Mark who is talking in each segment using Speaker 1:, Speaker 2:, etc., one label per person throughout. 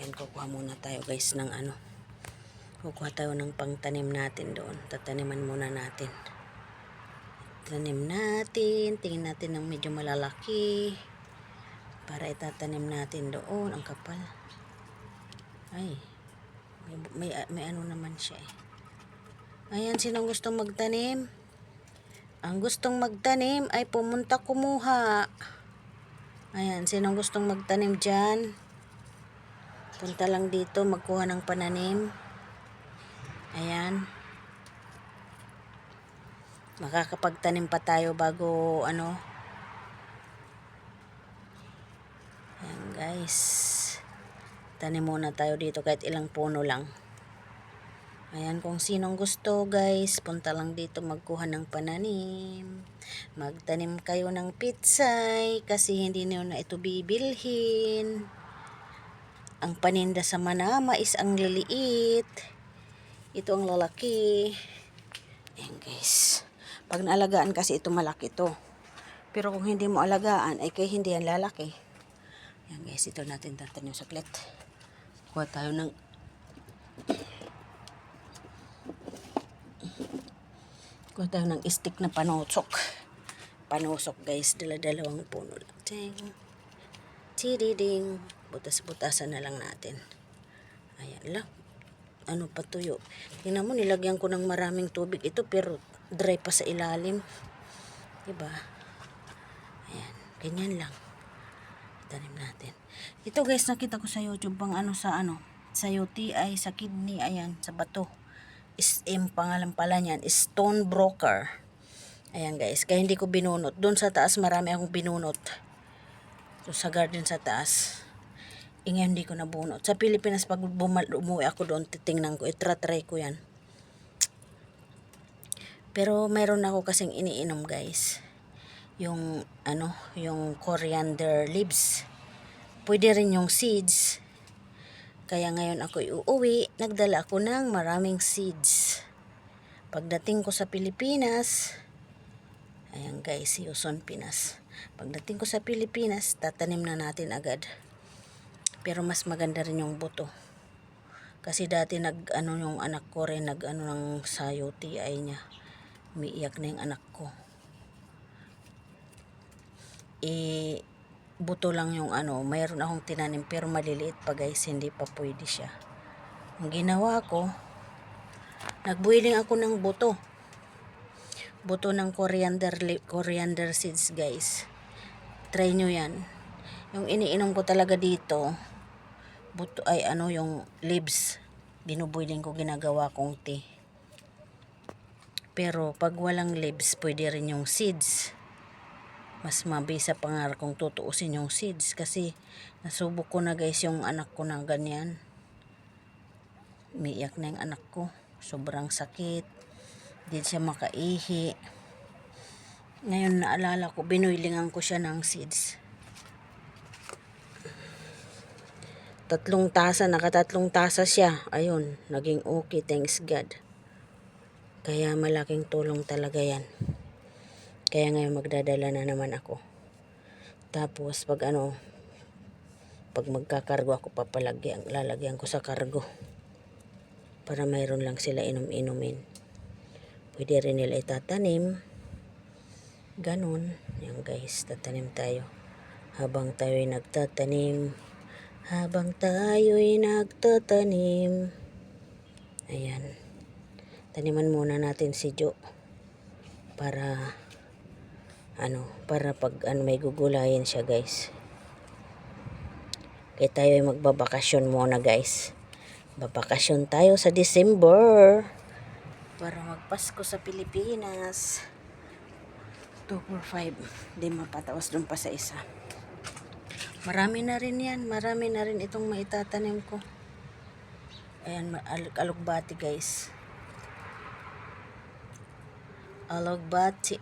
Speaker 1: Yan, kukuha muna tayo guys ng ano. Kukuha tayo ng pangtanim natin doon. Tataniman muna natin. Tanim natin. Tingin natin ng medyo malalaki. Para itatanim natin doon. Ang kapal. Ay. May ano naman siya eh. Ayan, sinong gustong magtanim? Ang gustong magtanim ay pumunta kumuha. Ayan, sinong gustong magtanim dyan? Punta lang dito, magkuha ng pananim. Ayan. Makakapagtanim pa tayo bago ano. Ayan guys. Tanim muna tayo dito kahit ilang puno lang. Ayan, kung sinong gusto guys, punta lang dito magkuha ng pananim. Magtanim kayo ng pitsay kasi hindi niyo na ito bibilhin. Ang paninda sa Manama is ang liliit. Ito ang lalaki. Ayan guys. Pag naalagaan kasi ito malaki to. Pero kung hindi mo alagaan ay kay hindi yan lalaki. Ayan guys, ito natin tatanim saklit. Kuha tayo ng stick na panosok. Panosok guys, dalawang puno lang. Ting. Tididing. Butas-butasan na lang natin. Ayan lang. Ano pa tuyo. Tingnan mo, nilagyan ko ng maraming tubig ito pero dry pa sa ilalim. Diba? Ayan. Ganyan lang. Tanim natin. Ito guys, nakita ko sa YouTube pang ano sa ano. Sa UTI, sa kidney, ayan, sa bato. Pangalan pala niyan, stone broker. Ayan guys, kaya hindi ko binunot. Doon sa taas marami akong binunot. So, sa garden sa taas. Ngayon hindi ko nabunot. Sa Pilipinas, pag umuwi ako doon, titingnan ko, itratry ko yan. Pero mayroon ako kasing iniinom guys. Yung, ano, yung coriander leaves. Pwede rin yung seeds. Kaya ngayon ako uuwi, nagdala ako ng maraming seeds. Pagdating ko sa Pilipinas, ayan guys, Luzon, Pinas. Pagdating ko sa Pilipinas, tatanim na natin agad. Pero mas maganda rin yung buto. Kasi dati nag-ano yung anak ko rin, nag-ano ng sa UTI niya. Umiiyak na yung anak ko. Buto lang yung ano, mayroon akong tinanim pero maliliit pa guys, hindi pa pwede siya. Ang ginawa ko, nagbuiling ako ng buto. Buto ng coriander seeds guys. Try nyo yan. Yung iniinom ko talaga dito, buto ay ano yung leaves. Binubuiling ko, ginagawa kong tea. Pero pag walang leaves, pwede rin yung seeds. Mas mabisa pa nga kung tutuusin yung seeds kasi nasubok ko na guys yung anak ko na ganyan. Umiiyak na yung anak ko. Sobrang sakit. Hindi siya makaihi. Ngayon naalala ko, binuilingan ko siya ng seeds. 3 tasa, nakatatlong tasa siya. Ayun, naging okay, thanks God. Kaya malaking tulong talaga yan. Kaya ngayon magdadala na naman ako. Tapos pag ano, pag magkakargo ako lalagyan ko sa kargo. Para mayroon lang sila inom-inumin. Pwede rin nila itatanim. Ganon. Yan guys, tatanim tayo. Habang tayo'y nagtatanim. Ayan. Taniman muna natin si Jo. Para pag may gugulayin siya guys. Kaya tayo ay magbabakasyon muna guys. Babakasyon tayo sa December. Para magpasko sa Pilipinas. 2, 4, 5. Di mapatawas dun pa sa isa. Marami na rin yan. Marami na rin itong maitatanim ko. Ayan, alugbati guys. Alugbati.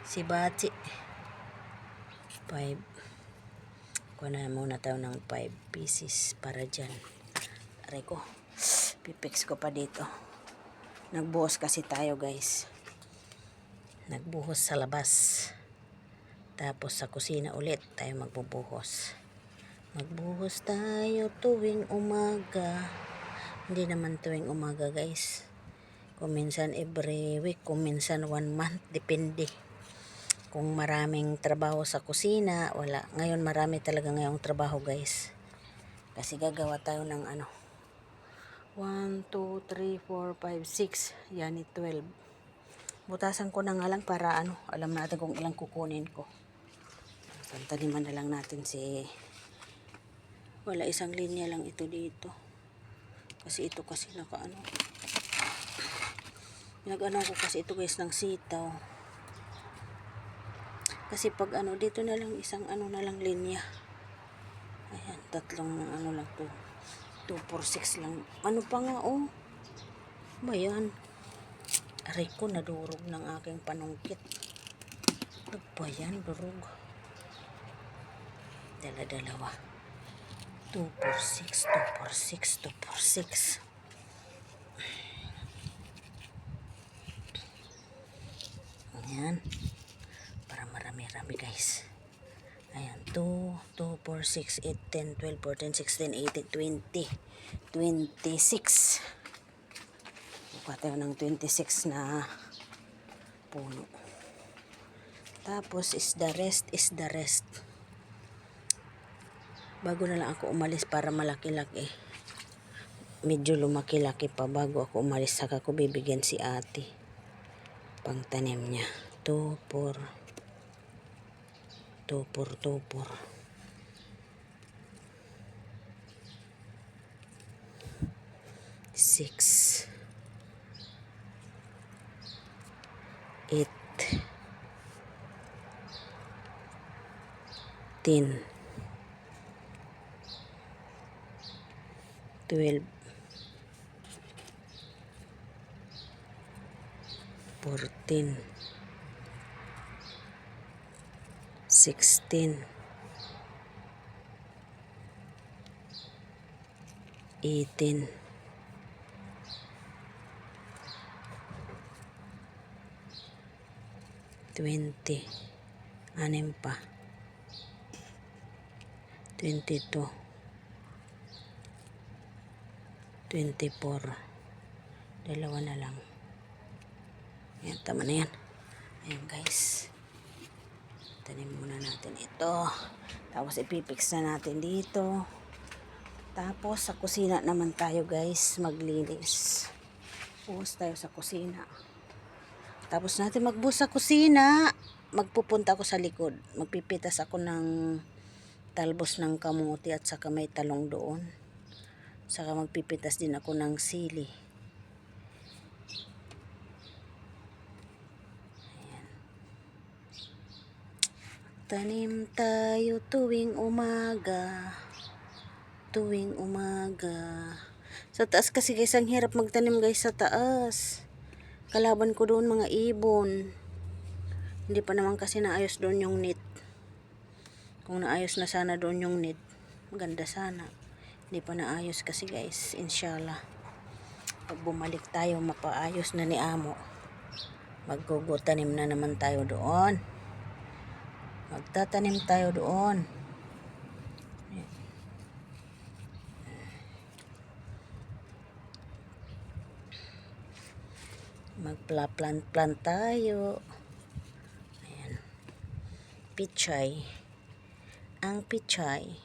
Speaker 1: Sibati. 5. Kuha na muna tayo ng 5 pieces para dyan. Aray ko. Pipix ko pa dito. Nagbuhos kasi tayo guys. Nagbuhos sa labas. Tapos sa kusina ulit tayo magbubuhos. Magbuhos tayo tuwing umaga. Hindi naman tuwing umaga guys. Kung minsan every week, kung minsan 1 month, depende. Kung maraming trabaho sa kusina, wala. Ngayon marami talaga ngayong trabaho guys. Kasi gagawa tayo ng 1, 2, 3, 4, 5, 6. Yan 12. Butasan ko na nga lang para alam natin kung ilang kukunin ko. Taniman na lang natin wala, isang linya lang ito dito. Kasi ito kasi nag-ano ko kasi ito guys ng sitaw. Kasi pag dito na lang isang na lang linya. Ayan, tatlong lang to. 2, 4, 6 lang. Ano pa nga ba yan? Aray ko, nadurog ng aking panungkit. Ano ba yan? Durog. Dalawa. 2, 4, 6, 2, 4, 6, 2, 4, 6. Ayan. Para marami-rami guys. Ayan. 2, 4, 6, 8, 10, 12, 14, 16, 18, 20, 26. Buka tayo ng 26 na puno. Tapos is the rest. Bago na lang ako umalis para malaki-laki. Medyo lumaki-laki pa bago ako umalis. Saka ko bibigyan si ate. Pang tanim niya. 2, 4. 6, 8, 10, 12, 14, 16, 18, 20, 6 pa, 22, 24, dalawa na lang. Ayan, tama na yan. Ayan guys, tanim muna natin ito, tapos ipipix na natin dito. Tapos sa kusina naman tayo guys, maglinis. Buhos tayo sa kusina. Tapos natin magbuhos sa kusina, magpupunta ako sa likod. Magpipitas ako ng talbos ng kamuti at saka may talong doon. Saka magpipitas din ako ng sili. Ayan. Tanim tayo tuwing umaga. Sa taas kasi guys, ang hirap magtanim guys sa taas. Kalaban ko doon mga ibon. Hindi pa naman kasi naayos doon yung net. Kung naayos na sana doon yung net, maganda sana. Hindi pa naayos kasi guys, inshallah. Pag bumalik tayo, mapaayos na ni amo. Magugutanim na naman tayo doon. Magtatanim tayo doon. Magplant tayo. Ayan. Pichay. Ang pichay.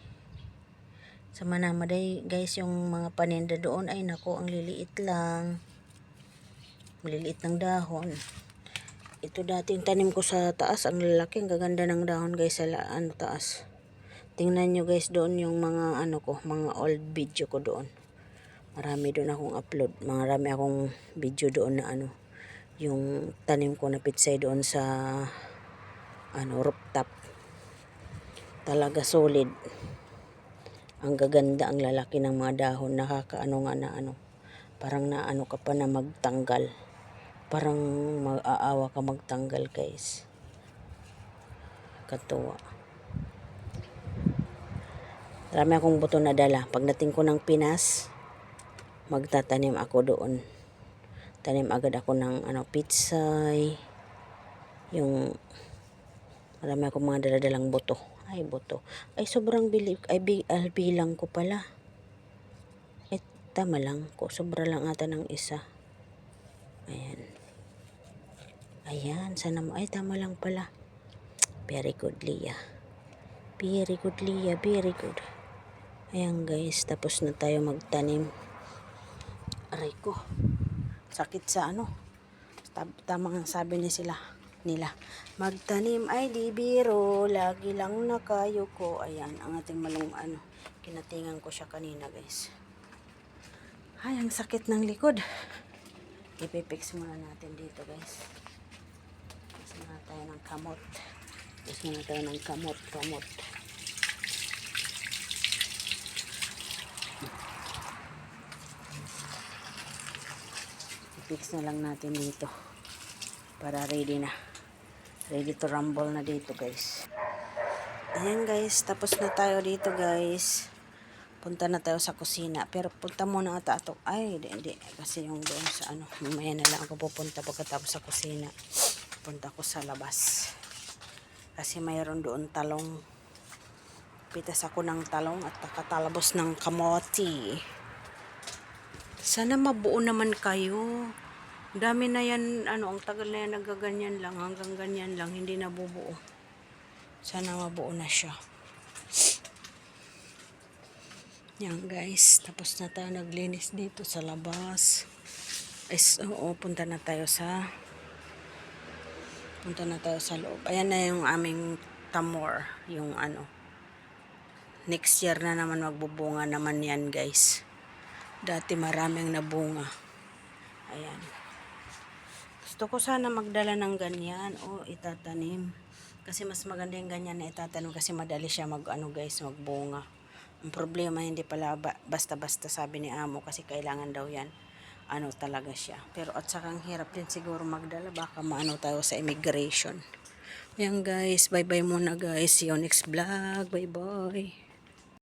Speaker 1: Sa Manamaday guys, yung mga paninda doon ay nako, ang liliit lang. Maliliit ng dahon. Ito dating tanim ko sa taas, ang lalaki, ang gaganda ng dahon guys sa taas. Tingnan nyo guys doon yung mga mga old video ko doon. Marami doon akong upload. Marami akong video doon na yung tanim ko na pitsay doon sa rooftop. Talaga solid. Ang gaganda, ang lalaki ng mga dahon. Nakakaano nga na parang ka pa na magtanggal. Parang mag-aawa ka magtanggal guys. Katuwa. Marami akong buto na dala. Pagdating ko ng Pinas, magtatanim ako doon. Tanim agad ako ng pitsay. Yung marami akong mga daladalang buto. Ay, buto. Ay, sobrang bilang ko pala. Eh, tama lang ko. Sobra lang ata ng isa. Ayan. Ayan, sana mo. Ay, tama lang pala. Very good, Leah. Very good, Leah. Very good. Ayan, guys. Tapos na tayo magtanim. Aray ko. Sakit sa ano. Tama ang sabi nila. Magtanim ay di biro. Lagi lang nakayuko. Ayan, ang ating kinatingan ko siya kanina, guys. Ay, ang sakit ng likod. Ipipix muna natin dito, guys. Pix muna tayo ng kamot. Pix muna tayo ng kamot. Ipix na lang natin dito. Para ready na. Ready to rumble na dito, guys. Ayan, guys. Tapos na tayo dito, guys. Punta na tayo sa kusina. Pero punta muna ata ito. Ay, hindi. Kasi yung doon sa mamaya na lang ako pupunta pagkatapos sa kusina. Punta ko sa labas. Kasi mayroon doon talong. Pitas ako ng talong at nakatalabos ng kamote. Sana mabuo naman kayo. Dami na yan, ang tagal na yan nagaganyan lang. Hanggang ganyan lang, hindi nabubuo. Sana mabuo na siya. Yan, guys, tapos na tayo naglinis dito sa labas. Punta na tayo sa loob. Ayan na yung aming tamor, yung next year na naman magbubunga naman yan, guys. Dati maraming nabunga. Ayan. Gusto ko sana magdala ng ganyan o itatanim. Kasi mas maganda yung ganyan na itatanim kasi madali siya magbunga. Ang problema hindi pala basta-basta sabi ni amo kasi kailangan daw yan. Talaga siya. Pero at saka ang hirap din siguro magdala. Baka tayo sa immigration. Ayan, guys. Bye-bye muna, guys. See you next vlog. Bye-bye.